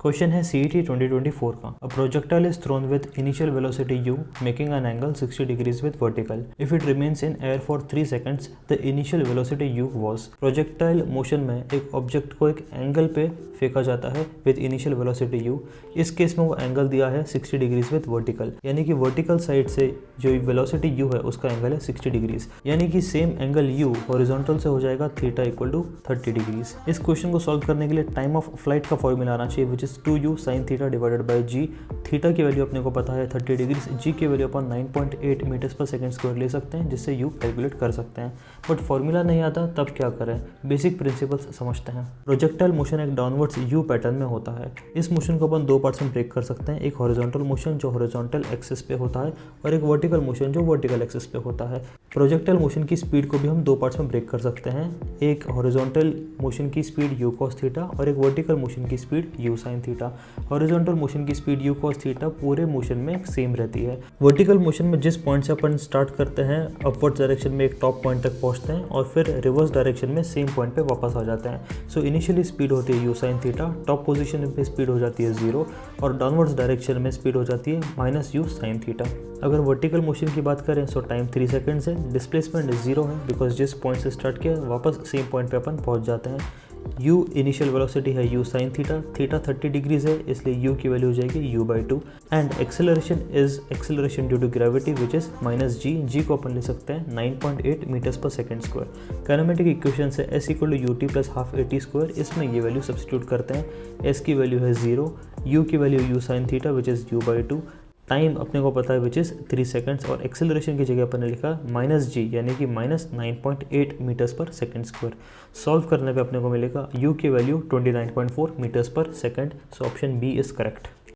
Question है CET 2024 का। A projectile is throne with initial velocity u making an angle 60 degrees with vertical. If it remains in air for 3 seconds the initial velocity u was. Projectile motion में एक object को एक angle पे फेंका जाता है with initial velocity u। इस case में वो एंगल दिया है 60 डिग्रीज विद वर्टिकल, यानी कि वर्टिकल साइड से जो वेलोसिटी u है उसका एंगल है 60 डिग्रीज, यानी कि सेम एंगल u हॉरिजॉन्टल से हो जाएगा थीटा इक्वल टू 30 डिग्रीज। इस क्वेश्चन को सॉल्व करने के लिए टाइम ऑफ फ्लाइट का फॉर्मूला आना चाहिए which is 2u sin theta divided by g। Theta की वैल्यू अपने को पता है 30 डिग्रीज, g की वैल्यू अपन 9.8 मीटर्स पर सेकंड स्क्वायर ले सकते हैं, जिससे u कैलकुलेट कर सकते हैं। बट फॉर्मूला नहीं आता तब क्या करें, बेसिक प्रिंसिपल्स समझते हैं। प्रोजेक्टाइल मोशन एक डाउनवर्ड्स u पैटर्न में होता है। इस मोशन को अपन दो पार्ट्स में ब्रेक कर सकते हैं, एक हॉरिजॉन्टल मोशन जो हॉरिजॉन्टल एक्सिस पे होता है और एक वर्टिकल मोशन जो वर्टिकल एक्सिस पे होता है। प्रोजेक्टाइल मोशन की स्पीड को भी हम दो पार्ट्स में ब्रेक कर सकते हैं, एक हॉरिजॉन्टल मोशन की स्पीड u cos थीटा और एक वर्टिकल मोशन की speed u sin theta. Horizontal motion की स्पीड u cos थीटा पूरे मोशन में सेम रहती है। वर्टिकल मोशन में जिस पॉइंट से अपन स्टार्ट करते हैं अपवर्ड डायरेक्शन में एक टॉप पॉइंट तक पहुंचते हैं और फिर रिवर्स डायरेक्शन में सेम पॉइंट पे वापस आ जाते हैं। सो इनिशियली स्पीड होती है u sin theta, top position पे स्पीड हो जाती है 0 और डाउनवर्ड्स डायरेक्शन में स्पीड हो जाती है -u sin थीटा। अगर वर्टिकल मोशन की बात करें सो टाइम 3 सेकंड्स है, डिस्प्लेसमेंट 0 है बिकॉज जिस पॉइंट से स्टार्ट किया वापस सेम पॉइंट पे अपन पहुंच जाते हैं। u इनिशियल वेलोसिटी है u sin theta, theta 30 degrees है इसलिए u की वैल्यू हो जाएगी u/2 and acceleration is acceleration due to gravity which is -g को अपन ले सकते हैं 9.8 मीटर्स पर सेकंड स्क्वायर। काइनेमेटिक इक्वेशन से s equal to ut plus half at square, इसमें ये वैल्यू सब्स्टिट्यूट करते हैं। s की वैल्यू है 0, u की value u sin theta which is u/2, time अपने को पता है विच इज़ 3 सेकंड्स और एक्सेलरेशन की जगह अपन ने लिखा -g यानी कि -9.8 मीटर्स पर सेकंड स्क्वायर। सॉल्व करने पे अपने को मिलेगा u की वैल्यू 29.4 मीटर्स पर second. So option B is correct.